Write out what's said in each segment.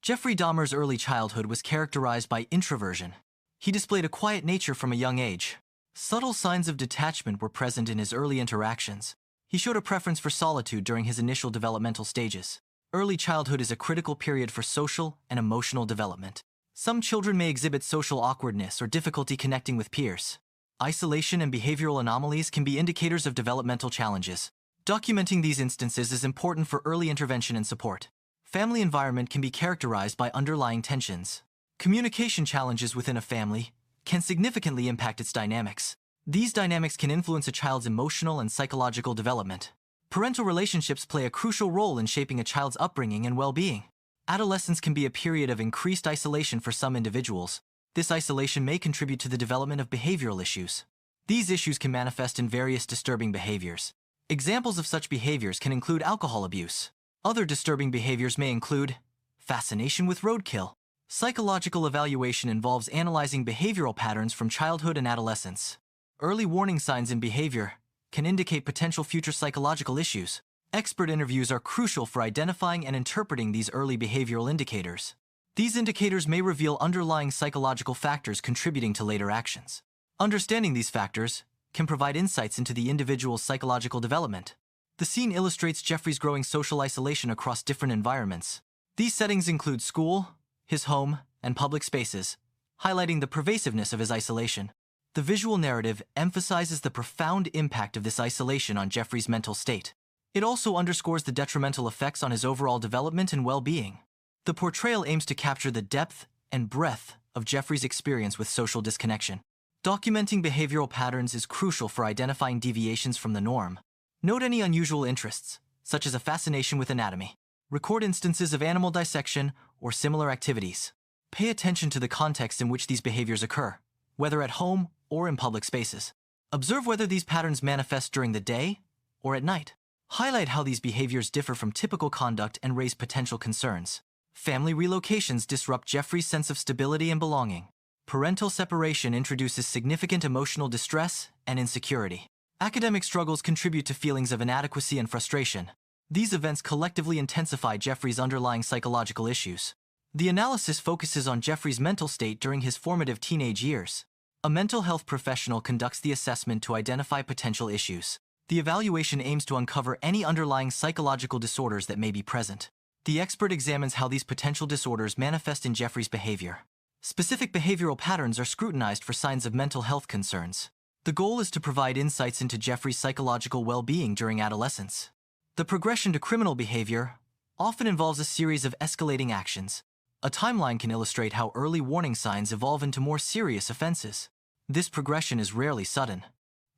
Jeffrey Dahmer's early childhood was characterized by introversion. He displayed a quiet nature from a young age. Subtle signs of detachment were present in his early interactions. He showed a preference for solitude during his initial developmental stages. Early childhood is a critical period for social and emotional development. Some children may exhibit social awkwardness or difficulty connecting with peers. Isolation and behavioral anomalies can be indicators of developmental challenges. Documenting these instances is important for early intervention and support. Family environment can be characterized by underlying tensions. Communication challenges within a family can significantly impact its dynamics. These dynamics can influence a child's emotional and psychological development. Parental relationships play a crucial role in shaping a child's upbringing and well-being. Adolescence can be a period of increased isolation for some individuals. This isolation may contribute to the development of behavioral issues. These issues can manifest in various disturbing behaviors. Examples of such behaviors can include alcohol abuse. Other disturbing behaviors may include fascination with roadkill. Psychological evaluation involves analyzing behavioral patterns from childhood and adolescence. Early warning signs in behavior can indicate potential future psychological issues. Expert interviews are crucial for identifying and interpreting these early behavioral indicators. These indicators may reveal underlying psychological factors contributing to later actions. Understanding these factors can provide insights into the individual's psychological development. The scene illustrates Jeffrey's growing social isolation across different environments. These settings include school, his home, and public spaces, highlighting the pervasiveness of his isolation. The visual narrative emphasizes the profound impact of this isolation on Jeffrey's mental state. It also underscores the detrimental effects on his overall development and well-being. The portrayal aims to capture the depth and breadth of Jeffrey's experience with social disconnection. Documenting behavioral patterns is crucial for identifying deviations from the norm. Note any unusual interests, such as a fascination with anatomy. Record instances of animal dissection or similar activities. Pay attention to the context in which these behaviors occur, whether at home or in public spaces. Observe whether these patterns manifest during the day or at night. Highlight how these behaviors differ from typical conduct and raise potential concerns. Family relocations disrupt Jeffrey's sense of stability and belonging. Parental separation introduces significant emotional distress and insecurity. Academic struggles contribute to feelings of inadequacy and frustration. These events collectively intensify Jeffrey's underlying psychological issues. The analysis focuses on Jeffrey's mental state during his formative teenage years. A mental health professional conducts the assessment to identify potential issues. The evaluation aims to uncover any underlying psychological disorders that may be present. The expert examines how these potential disorders manifest in Jeffrey's behavior. Specific behavioral patterns are scrutinized for signs of mental health concerns. The goal is to provide insights into Jeffrey's psychological well-being during adolescence. The progression to criminal behavior often involves a series of escalating actions. A timeline can illustrate how early warning signs evolve into more serious offenses. This progression is rarely sudden.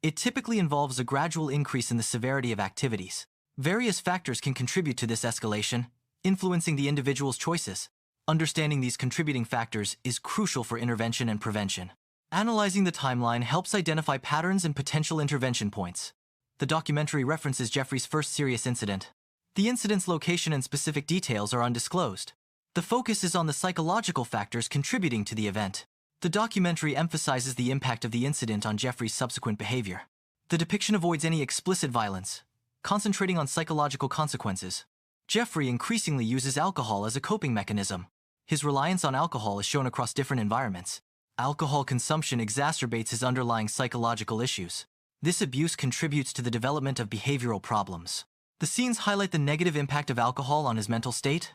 It typically involves a gradual increase in the severity of activities. Various factors can contribute to this escalation, influencing the individual's choices. Understanding these contributing factors is crucial for intervention and prevention. Analyzing the timeline helps identify patterns and potential intervention points. The documentary references Jeffrey's first serious incident. The incident's location and specific details are undisclosed. The focus is on the psychological factors contributing to the event. The documentary emphasizes the impact of the incident on Jeffrey's subsequent behavior. The depiction avoids any explicit violence, concentrating on psychological consequences. Jeffrey increasingly uses alcohol as a coping mechanism. His reliance on alcohol is shown across different environments. Alcohol consumption exacerbates his underlying psychological issues. This abuse contributes to the development of behavioral problems. The scenes highlight the negative impact of alcohol on his mental state.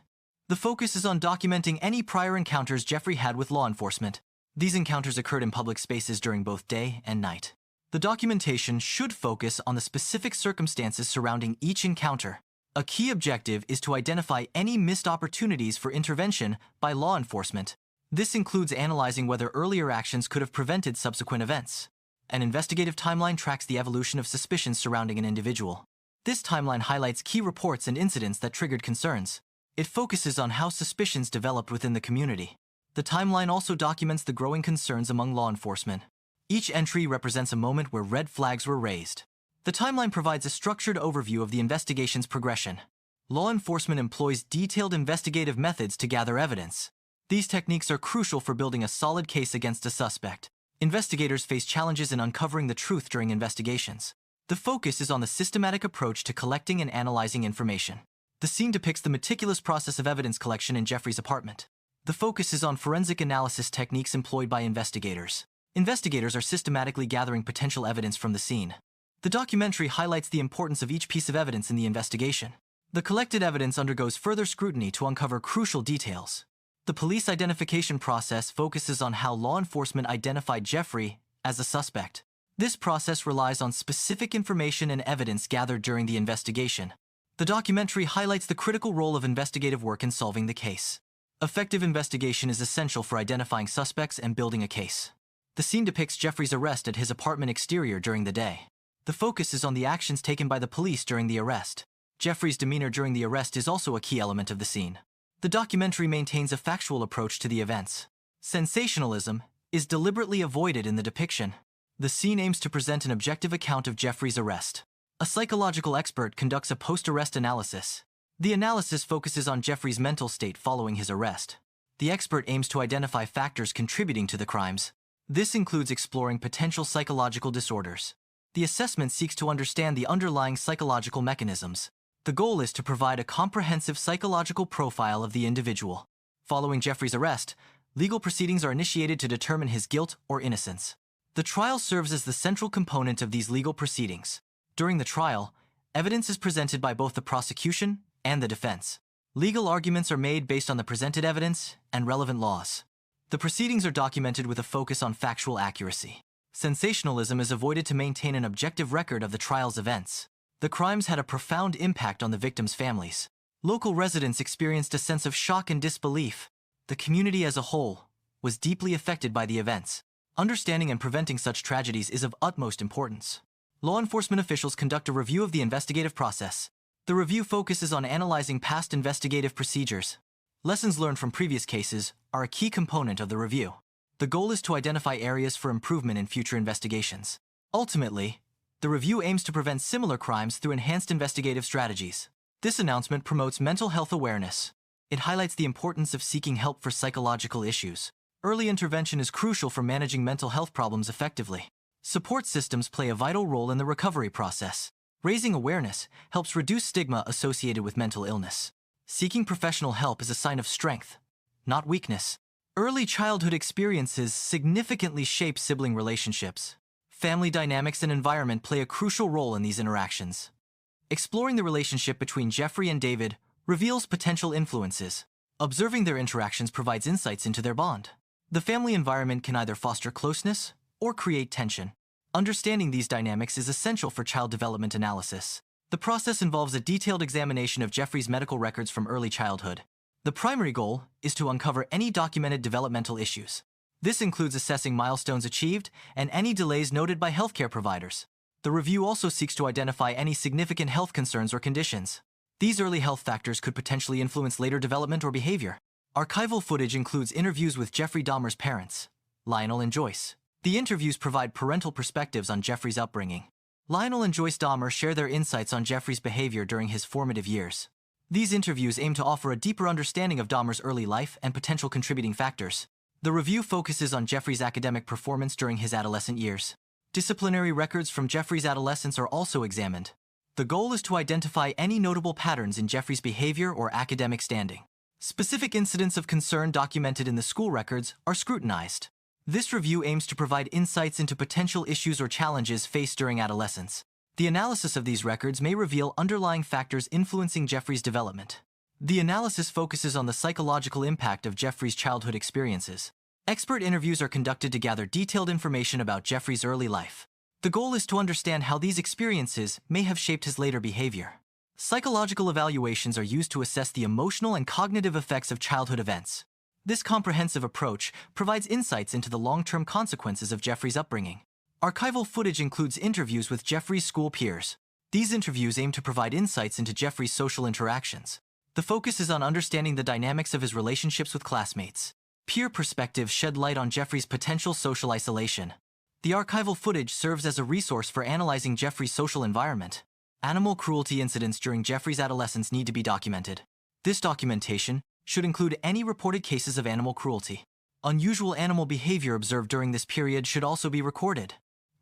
The focus is on documenting any prior encounters Jeffrey had with law enforcement. These encounters occurred in public spaces during both day and night. The documentation should focus on the specific circumstances surrounding each encounter. A key objective is to identify any missed opportunities for intervention by law enforcement. This includes analyzing whether earlier actions could have prevented subsequent events. An investigative timeline tracks the evolution of suspicions surrounding an individual. This timeline highlights key reports and incidents that triggered concerns. It focuses on how suspicions developed within the community. The timeline also documents the growing concerns among law enforcement. Each entry represents a moment where red flags were raised. The timeline provides a structured overview of the investigation's progression. Law enforcement employs detailed investigative methods to gather evidence. These techniques are crucial for building a solid case against a suspect. Investigators face challenges in uncovering the truth during investigations. The focus is on the systematic approach to collecting and analyzing information. The scene depicts the meticulous process of evidence collection in Jeffrey's apartment. The focus is on forensic analysis techniques employed by investigators. Investigators are systematically gathering potential evidence from the scene. The documentary highlights the importance of each piece of evidence in the investigation. The collected evidence undergoes further scrutiny to uncover crucial details. The police identification process focuses on how law enforcement identified Jeffrey as a suspect. This process relies on specific information and evidence gathered during the investigation. The documentary highlights the critical role of investigative work in solving the case. Effective investigation is essential for identifying suspects and building a case. The scene depicts Jeffrey's arrest at his apartment exterior during the day. The focus is on the actions taken by the police during the arrest. Jeffrey's demeanor during the arrest is also a key element of the scene. The documentary maintains a factual approach to the events. Sensationalism is deliberately avoided in the depiction. The scene aims to present an objective account of Jeffrey's arrest. A psychological expert conducts a post-arrest analysis. The analysis focuses on Jeffrey's mental state following his arrest. The expert aims to identify factors contributing to the crimes. This includes exploring potential psychological disorders. The assessment seeks to understand the underlying psychological mechanisms. The goal is to provide a comprehensive psychological profile of the individual. Following Jeffrey's arrest, legal proceedings are initiated to determine his guilt or innocence. The trial serves as the central component of these legal proceedings. During the trial, evidence is presented by both the prosecution and the defense. Legal arguments are made based on the presented evidence and relevant laws. The proceedings are documented with a focus on factual accuracy. Sensationalism is avoided to maintain an objective record of the trial's events. The crimes had a profound impact on the victims' families. Local residents experienced a sense of shock and disbelief. The community as a whole was deeply affected by the events. Understanding and preventing such tragedies is of utmost importance. Law enforcement officials conduct a review of the investigative process. The review focuses on analyzing past investigative procedures. Lessons learned from previous cases are a key component of the review. The goal is to identify areas for improvement in future investigations. Ultimately, the review aims to prevent similar crimes through enhanced investigative strategies. This announcement promotes mental health awareness. It highlights the importance of seeking help for psychological issues. Early intervention is crucial for managing mental health problems effectively. Support systems play a vital role in the recovery process. Raising awareness helps reduce stigma associated with mental illness. Seeking professional help is a sign of strength, not weakness. Early childhood experiences significantly shape sibling relationships. Family dynamics and environment play a crucial role in these interactions. Exploring the relationship between Jeffrey and David reveals potential influences. Observing their interactions provides insights into their bond. The family environment can either foster closeness or create tension. Understanding these dynamics is essential for child development analysis. The process involves a detailed examination of Jeffrey's medical records from early childhood. The primary goal is to uncover any documented developmental issues. This includes assessing milestones achieved and any delays noted by healthcare providers. The review also seeks to identify any significant health concerns or conditions. These early health factors could potentially influence later development or behavior. Archival footage includes interviews with Jeffrey Dahmer's parents, Lionel and Joyce. The interviews provide parental perspectives on Jeffrey's upbringing. Lionel and Joyce Dahmer share their insights on Jeffrey's behavior during his formative years. These interviews aim to offer a deeper understanding of Dahmer's early life and potential contributing factors. The review focuses on Jeffrey's academic performance during his adolescent years. Disciplinary records from Jeffrey's adolescence are also examined. The goal is to identify any notable patterns in Jeffrey's behavior or academic standing. Specific incidents of concern documented in the school records are scrutinized. This review aims to provide insights into potential issues or challenges faced during adolescence. The analysis of these records may reveal underlying factors influencing Jeffrey's development. The analysis focuses on the psychological impact of Jeffrey's childhood experiences. Expert interviews are conducted to gather detailed information about Jeffrey's early life. The goal is to understand how these experiences may have shaped his later behavior. Psychological evaluations are used to assess the emotional and cognitive effects of childhood events. This comprehensive approach provides insights into the long-term consequences of Jeffrey's upbringing. Archival footage includes interviews with Jeffrey's school peers. These interviews aim to provide insights into Jeffrey's social interactions. The focus is on understanding the dynamics of his relationships with classmates. Peer perspectives shed light on Jeffrey's potential social isolation. The archival footage serves as a resource for analyzing Jeffrey's social environment. Animal cruelty incidents during Jeffrey's adolescence need to be documented. This documentation should include any reported cases of animal cruelty. Unusual animal behavior observed during this period should also be recorded.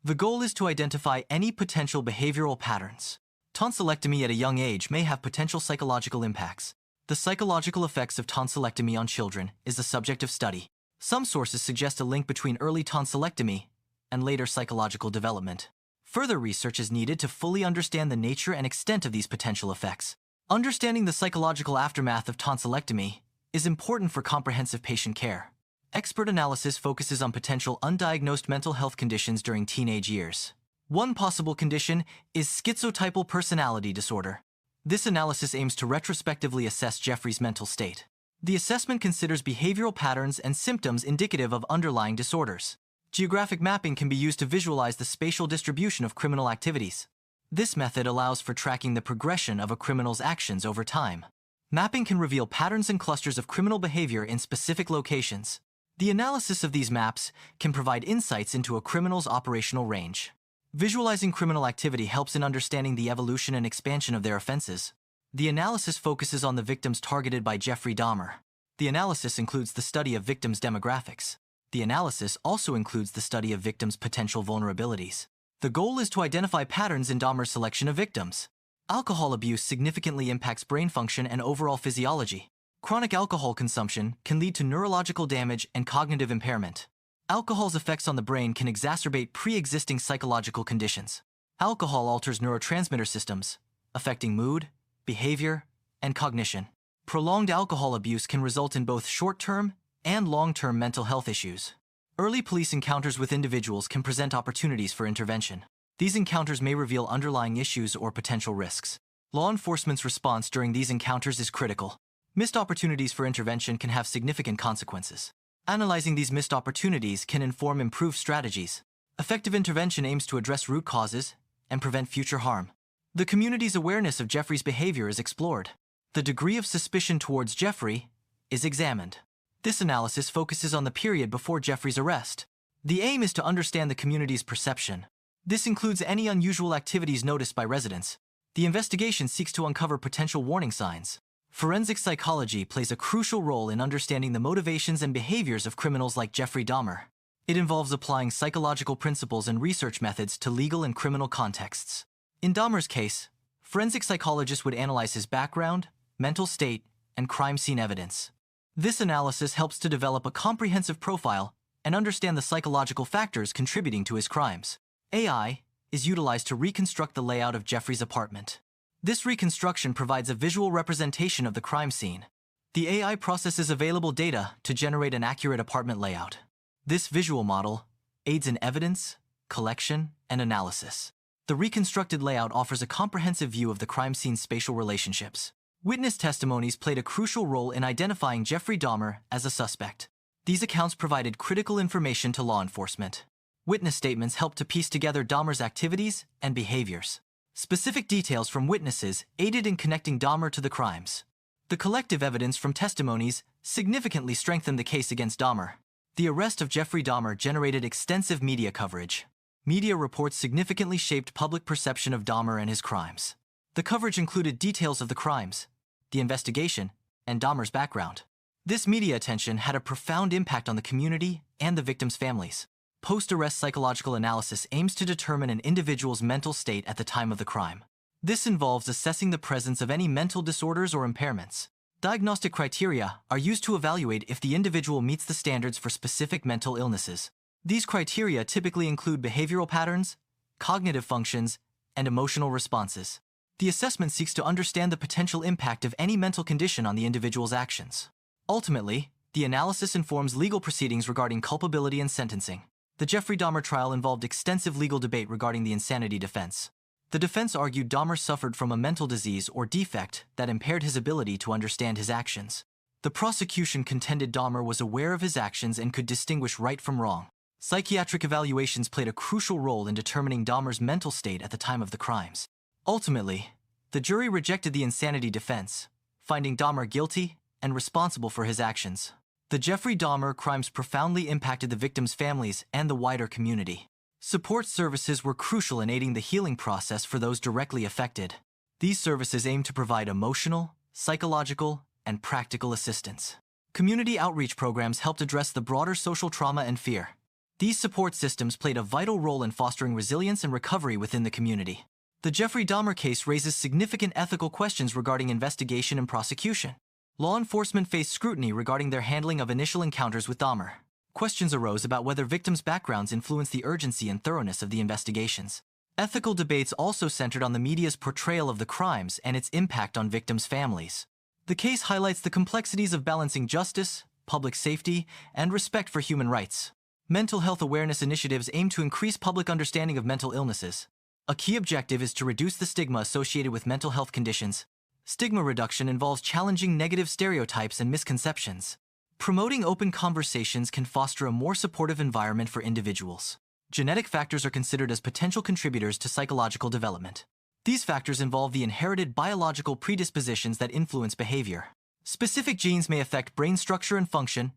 The goal is to identify any potential behavioral patterns. Tonsillectomy at a young age may have potential psychological impacts. The psychological effects of tonsillectomy on children is the subject of study. Some sources suggest a link between early tonsillectomy and later psychological development. Further research is needed to fully understand the nature and extent of these potential effects. Understanding the psychological aftermath of tonsillectomy is important for comprehensive patient care. Expert analysis focuses on potential undiagnosed mental health conditions during teenage years. One possible condition is schizotypal personality disorder. This analysis aims to retrospectively assess Jeffrey's mental state. The assessment considers behavioral patterns and symptoms indicative of underlying disorders. Geographic mapping can be used to visualize the spatial distribution of criminal activities. This method allows for tracking the progression of a criminal's actions over time. Mapping can reveal patterns and clusters of criminal behavior in specific locations. The analysis of these maps can provide insights into a criminal's operational range. Visualizing criminal activity helps in understanding the evolution and expansion of their offenses. The analysis focuses on the victims targeted by Jeffrey Dahmer. The analysis includes the study of victims' demographics. The analysis also includes the study of victims' potential vulnerabilities. The goal is to identify patterns in Dahmer's selection of victims. Alcohol abuse significantly impacts brain function and overall physiology. Chronic alcohol consumption can lead to neurological damage and cognitive impairment. Alcohol's effects on the brain can exacerbate pre-existing psychological conditions. Alcohol alters neurotransmitter systems, affecting mood, behavior, and cognition. Prolonged alcohol abuse can result in both short-term and long-term mental health issues. Early police encounters with individuals can present opportunities for intervention. These encounters may reveal underlying issues or potential risks. Law enforcement's response during these encounters is critical. Missed opportunities for intervention can have significant consequences. Analyzing these missed opportunities can inform improved strategies. Effective intervention aims to address root causes and prevent future harm. The community's awareness of Jeffrey's behavior is explored. The degree of suspicion towards Jeffrey is examined. This analysis focuses on the period before Jeffrey's arrest. The aim is to understand the community's perception. This includes any unusual activities noticed by residents. The investigation seeks to uncover potential warning signs. Forensic psychology plays a crucial role in understanding the motivations and behaviors of criminals like Jeffrey Dahmer. It involves applying psychological principles and research methods to legal and criminal contexts. In Dahmer's case, forensic psychologists would analyze his background, mental state, and crime scene evidence. This analysis helps to develop a comprehensive profile and understand the psychological factors contributing to his crimes. AI is utilized to reconstruct the layout of Jeffrey's apartment. This reconstruction provides a visual representation of the crime scene. The AI processes available data to generate an accurate apartment layout. This visual model aids in evidence, collection, and analysis. The reconstructed layout offers a comprehensive view of the crime scene's spatial relationships. Witness testimonies played a crucial role in identifying Jeffrey Dahmer as a suspect. These accounts provided critical information to law enforcement. Witness statements helped to piece together Dahmer's activities and behaviors. Specific details from witnesses aided in connecting Dahmer to the crimes. The collective evidence from testimonies significantly strengthened the case against Dahmer. The arrest of Jeffrey Dahmer generated extensive media coverage. Media reports significantly shaped public perception of Dahmer and his crimes. The coverage included details of the crimes, the investigation, and Dahmer's background. This media attention had a profound impact on the community and the victims' families. Post-arrest psychological analysis aims to determine an individual's mental state at the time of the crime. This involves assessing the presence of any mental disorders or impairments. Diagnostic criteria are used to evaluate if the individual meets the standards for specific mental illnesses. These criteria typically include behavioral patterns, cognitive functions, and emotional responses. The assessment seeks to understand the potential impact of any mental condition on the individual's actions. Ultimately, the analysis informs legal proceedings regarding culpability and sentencing. The Jeffrey Dahmer trial involved extensive legal debate regarding the insanity defense. The defense argued Dahmer suffered from a mental disease or defect that impaired his ability to understand his actions. The prosecution contended Dahmer was aware of his actions and could distinguish right from wrong. Psychiatric evaluations played a crucial role in determining Dahmer's mental state at the time of the crimes. Ultimately, the jury rejected the insanity defense, finding Dahmer guilty and responsible for his actions. The Jeffrey Dahmer crimes profoundly impacted the victims' families and the wider community. Support services were crucial in aiding the healing process for those directly affected. These services aim to provide emotional, psychological, and practical assistance. Community outreach programs helped address the broader social trauma and fear. These support systems played a vital role in fostering resilience and recovery within the community. The Jeffrey Dahmer case raises significant ethical questions regarding investigation and prosecution. Law enforcement faced scrutiny regarding their handling of initial encounters with Dahmer. Questions arose about whether victims' backgrounds influenced the urgency and thoroughness of the investigations. Ethical debates also centered on the media's portrayal of the crimes and its impact on victims' families. The case highlights the complexities of balancing justice, public safety, and respect for human rights. Mental health awareness initiatives aim to increase public understanding of mental illnesses. A key objective is to reduce the stigma associated with mental health conditions. Stigma reduction involves challenging negative stereotypes and misconceptions. Promoting open conversations can foster a more supportive environment for individuals. Genetic factors are considered as potential contributors to psychological development. These factors involve the inherited biological predispositions that influence behavior. Specific genes may affect brain structure and function,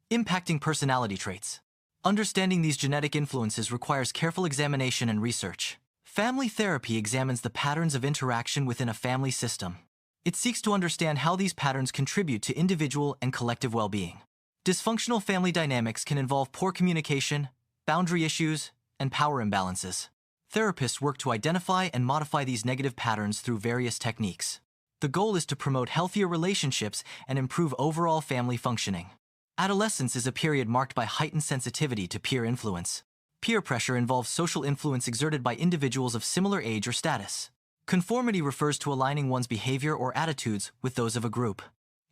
impacting personality traits. Understanding these genetic influences requires careful examination and research. Family therapy examines the patterns of interaction within a family system. It seeks to understand how these patterns contribute to individual and collective well-being. Dysfunctional family dynamics can involve poor communication, boundary issues, and power imbalances. Therapists work to identify and modify these negative patterns through various techniques. The goal is to promote healthier relationships and improve overall family functioning. Adolescence is a period marked by heightened sensitivity to peer influence. Peer pressure involves social influence exerted by individuals of similar age or status. Conformity refers to aligning one's behavior or attitudes with those of a group.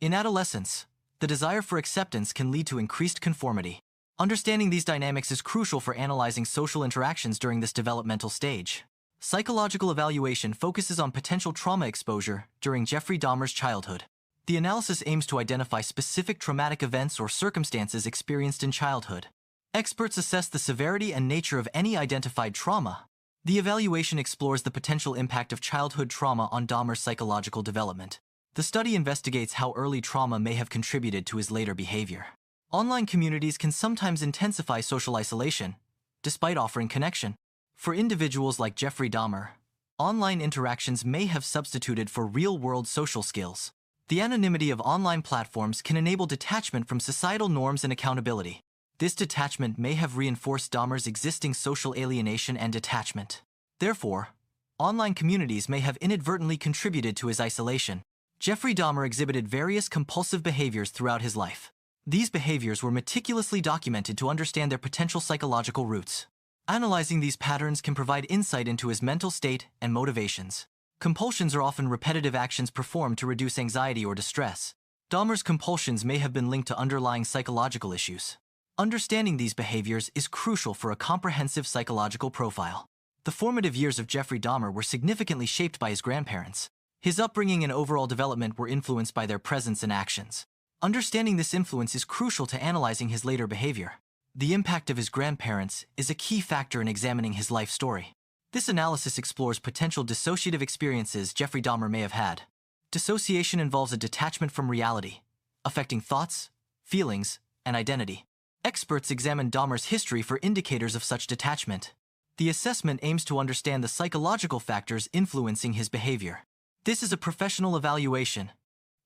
In adolescence, the desire for acceptance can lead to increased conformity. Understanding these dynamics is crucial for analyzing social interactions during this developmental stage. Psychological evaluation focuses on potential trauma exposure during Jeffrey Dahmer's childhood. The analysis aims to identify specific traumatic events or circumstances experienced in childhood. Experts assess the severity and nature of any identified trauma. The evaluation explores the potential impact of childhood trauma on Dahmer's psychological development. The study investigates how early trauma may have contributed to his later behavior. Online communities can sometimes intensify social isolation, despite offering connection. For individuals like Jeffrey Dahmer, online interactions may have substituted for real-world social skills. The anonymity of online platforms can enable detachment from societal norms and accountability. This detachment may have reinforced Dahmer's existing social alienation and detachment. Therefore, online communities may have inadvertently contributed to his isolation. Jeffrey Dahmer exhibited various compulsive behaviors throughout his life. These behaviors were meticulously documented to understand their potential psychological roots. Analyzing these patterns can provide insight into his mental state and motivations. Compulsions are often repetitive actions performed to reduce anxiety or distress. Dahmer's compulsions may have been linked to underlying psychological issues. Understanding these behaviors is crucial for a comprehensive psychological profile. The formative years of Jeffrey Dahmer were significantly shaped by his grandparents. His upbringing and overall development were influenced by their presence and actions. Understanding this influence is crucial to analyzing his later behavior. The impact of his grandparents is a key factor in examining his life story. This analysis explores potential dissociative experiences Jeffrey Dahmer may have had. Dissociation involves a detachment from reality, affecting thoughts, feelings, and identity. Experts examine Dahmer's history for indicators of such detachment. The assessment aims to understand the psychological factors influencing his behavior. This is a professional evaluation,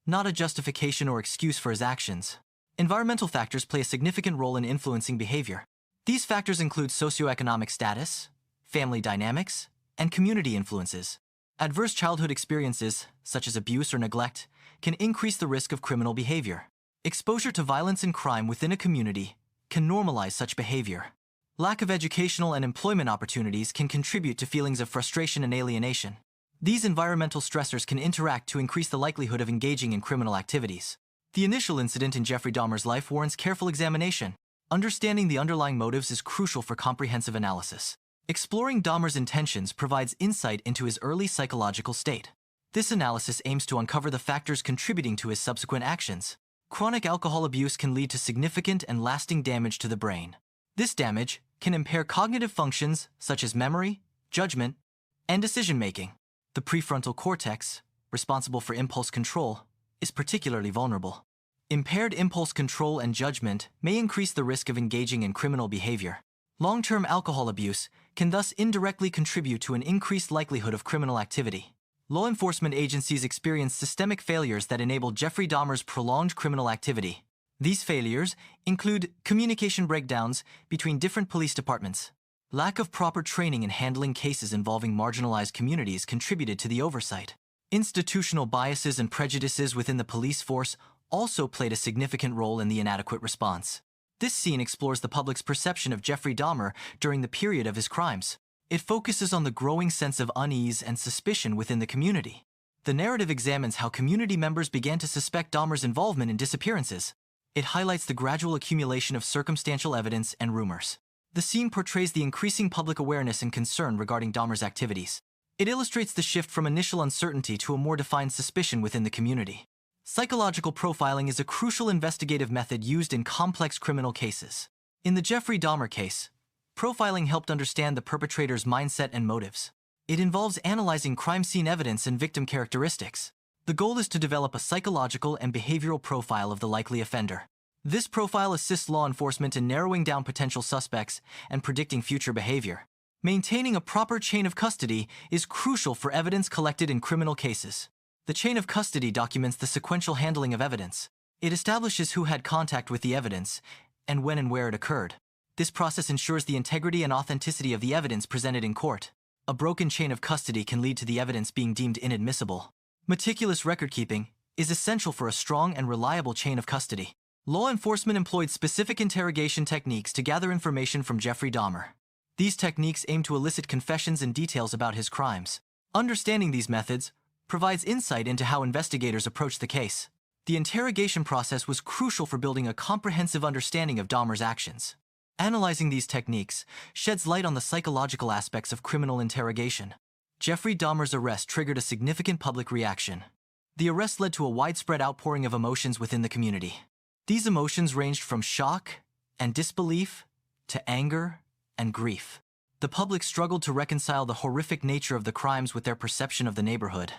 not a justification or excuse for his actions. Environmental factors play a significant role in influencing behavior. These factors include socioeconomic status, family dynamics, and community influences. Adverse childhood experiences, such as abuse or neglect, can increase the risk of criminal behavior. Exposure to violence and crime within a community can normalize such behavior. Lack of educational and employment opportunities can contribute to feelings of frustration and alienation. These environmental stressors can interact to increase the likelihood of engaging in criminal activities. The initial incident in Jeffrey Dahmer's life warrants careful examination. Understanding the underlying motives is crucial for comprehensive analysis. Exploring Dahmer's intentions provides insight into his early psychological state. This analysis aims to uncover the factors contributing to his subsequent actions. Chronic alcohol abuse can lead to significant and lasting damage to the brain. This damage can impair cognitive functions such as memory, judgment, and decision-making. The prefrontal cortex, responsible for impulse control, is particularly vulnerable. Impaired impulse control and judgment may increase the risk of engaging in criminal behavior. Long-term alcohol abuse can thus indirectly contribute to an increased likelihood of criminal activity. Law enforcement agencies experience systemic failures that enable Jeffrey Dahmer's prolonged criminal activity. These failures include communication breakdowns between different police departments, Lack of proper training in handling cases involving marginalized communities contributed to the oversight. Institutional biases and prejudices within the police force also played a significant role in the inadequate response. This scene explores the public's perception of Jeffrey Dahmer during the period of his crimes. It focuses on the growing sense of unease and suspicion within the community. The narrative examines how community members began to suspect Dahmer's involvement in disappearances. It highlights the gradual accumulation of circumstantial evidence and rumors. The scene portrays the increasing public awareness and concern regarding Dahmer's activities. It illustrates the shift from initial uncertainty to a more defined suspicion within the community. Psychological profiling is a crucial investigative method used in complex criminal cases. In the Jeffrey Dahmer case, profiling helped understand the perpetrator's mindset and motives. It involves analyzing crime scene evidence and victim characteristics. The goal is to develop a psychological and behavioral profile of the likely offender. This profile assists law enforcement in narrowing down potential suspects and predicting future behavior. Maintaining a proper chain of custody is crucial for evidence collected in criminal cases. The chain of custody documents the sequential handling of evidence. It establishes who had contact with the evidence and when and where it occurred. This process ensures the integrity and authenticity of the evidence presented in court. A broken chain of custody can lead to the evidence being deemed inadmissible. Meticulous record-keeping is essential for a strong and reliable chain of custody. Law enforcement employed specific interrogation techniques to gather information from Jeffrey Dahmer. These techniques aim to elicit confessions and details about his crimes. Understanding these methods provides insight into how investigators approach the case. The interrogation process was crucial for building a comprehensive understanding of Dahmer's actions. Analyzing these techniques sheds light on the psychological aspects of criminal interrogation. Jeffrey Dahmer's arrest triggered a significant public reaction. The arrest led to a widespread outpouring of emotions within the community. These emotions ranged from shock and disbelief to anger and grief. The public struggled to reconcile the horrific nature of the crimes with their perception of the neighborhood.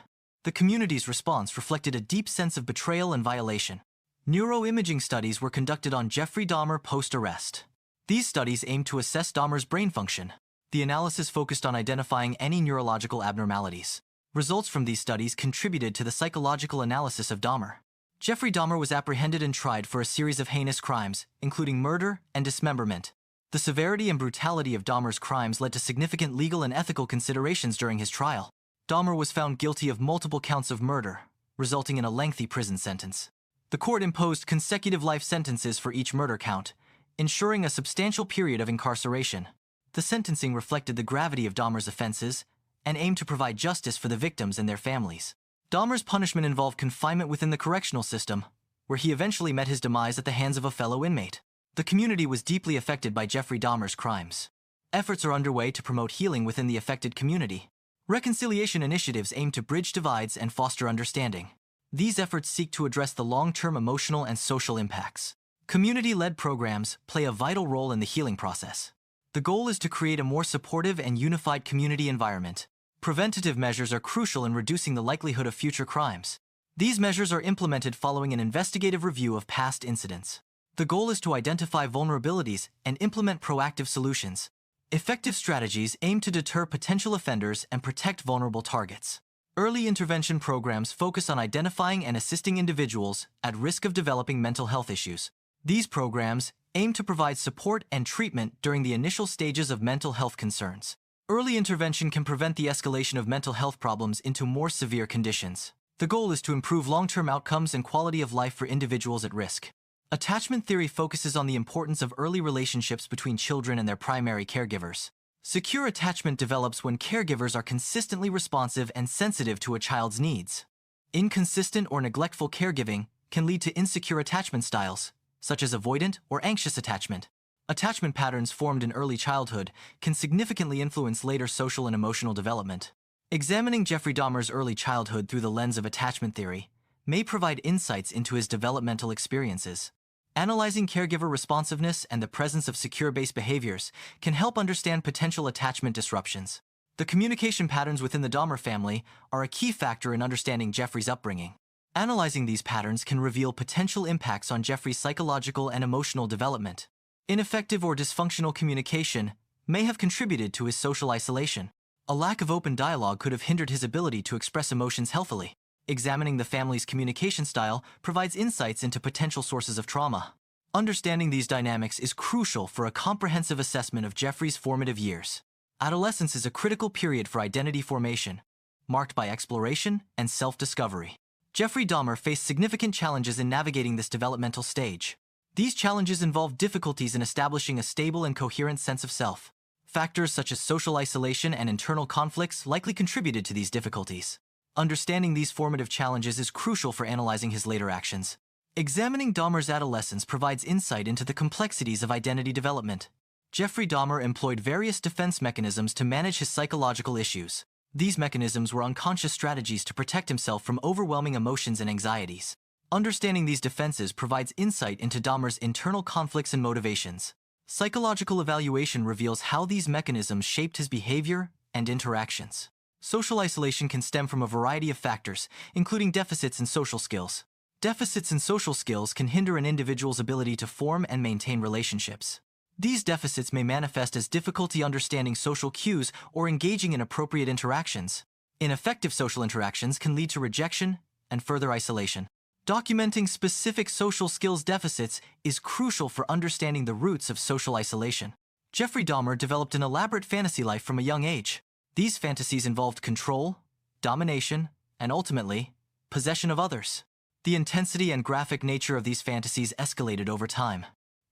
The community's response reflected a deep sense of betrayal and violation. Neuroimaging studies were conducted on Jeffrey Dahmer post-arrest. These studies aimed to assess Dahmer's brain function. The analysis focused on identifying any neurological abnormalities. Results from these studies contributed to the psychological analysis of Dahmer. Jeffrey Dahmer was apprehended and tried for a series of heinous crimes, including murder and dismemberment. The severity and brutality of Dahmer's crimes led to significant legal and ethical considerations during his trial. Dahmer was found guilty of multiple counts of murder, resulting in a lengthy prison sentence. The court imposed consecutive life sentences for each murder count, ensuring a substantial period of incarceration. The sentencing reflected the gravity of Dahmer's offenses and aimed to provide justice for the victims and their families. Dahmer's punishment involved confinement within the correctional system, where he eventually met his demise at the hands of a fellow inmate. The community was deeply affected by Jeffrey Dahmer's crimes. Efforts are underway to promote healing within the affected community. Reconciliation initiatives aim to bridge divides and foster understanding. These efforts seek to address the long-term emotional and social impacts. Community-led programs play a vital role in the healing process. The goal is to create a more supportive and unified community environment. Preventative measures are crucial in reducing the likelihood of future crimes. These measures are implemented following an investigative review of past incidents. The goal is to identify vulnerabilities and implement proactive solutions. Effective strategies aim to deter potential offenders and protect vulnerable targets. Early intervention programs focus on identifying and assisting individuals at risk of developing mental health issues. These programs aim to provide support and treatment during the initial stages of mental health concerns. Early intervention can prevent the escalation of mental health problems into more severe conditions. The goal is to improve long-term outcomes and quality of life for individuals at risk. Attachment theory focuses on the importance of early relationships between children and their primary caregivers. Secure attachment develops when caregivers are consistently responsive and sensitive to a child's needs. Inconsistent or neglectful caregiving can lead to insecure attachment styles, such as avoidant or anxious attachment. Attachment patterns formed in early childhood can significantly influence later social and emotional development. Examining Jeffrey Dahmer's early childhood through the lens of attachment theory may provide insights into his developmental experiences. Analyzing caregiver responsiveness and the presence of secure-based behaviors can help understand potential attachment disruptions. The communication patterns within the Dahmer family are a key factor in understanding Jeffrey's upbringing. Analyzing these patterns can reveal potential impacts on Jeffrey's psychological and emotional development. Ineffective or dysfunctional communication may have contributed to his social isolation. A lack of open dialogue could have hindered his ability to express emotions healthily. Examining the family's communication style provides insights into potential sources of trauma. Understanding these dynamics is crucial for a comprehensive assessment of Jeffrey's formative years. Adolescence is a critical period for identity formation, marked by exploration and self-discovery. Jeffrey Dahmer faced significant challenges in navigating this developmental stage. These challenges involved difficulties in establishing a stable and coherent sense of self. Factors such as social isolation and internal conflicts likely contributed to these difficulties. Understanding these formative challenges is crucial for analyzing his later actions. Examining Dahmer's adolescence provides insight into the complexities of identity development. Jeffrey Dahmer employed various defense mechanisms to manage his psychological issues. These mechanisms were unconscious strategies to protect himself from overwhelming emotions and anxieties. Understanding these defenses provides insight into Dahmer's internal conflicts and motivations. Psychological evaluation reveals how these mechanisms shaped his behavior and interactions. Social isolation can stem from a variety of factors, including deficits in social skills. Deficits in social skills can hinder an individual's ability to form and maintain relationships. These deficits may manifest as difficulty understanding social cues or engaging in appropriate interactions. Ineffective social interactions can lead to rejection and further isolation. Documenting specific social skills deficits is crucial for understanding the roots of social isolation. Jeffrey Dahmer developed an elaborate fantasy life from a young age. These fantasies involved control, domination, and ultimately, possession of others. The intensity and graphic nature of these fantasies escalated over time.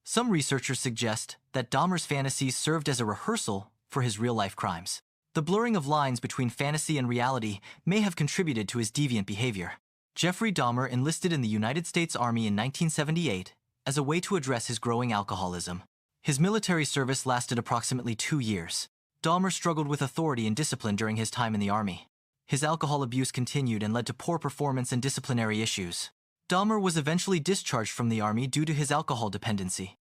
Some researchers suggest that Dahmer's fantasies served as a rehearsal for his real-life crimes. The blurring of lines between fantasy and reality may have contributed to his deviant behavior. Jeffrey Dahmer enlisted in the United States Army in 1978 as a way to address his growing alcoholism. His military service lasted approximately 2 years. Dahmer struggled with authority and discipline during his time in the Army. His alcohol abuse continued and led to poor performance and disciplinary issues. Dahmer was eventually discharged from the Army due to his alcohol dependency.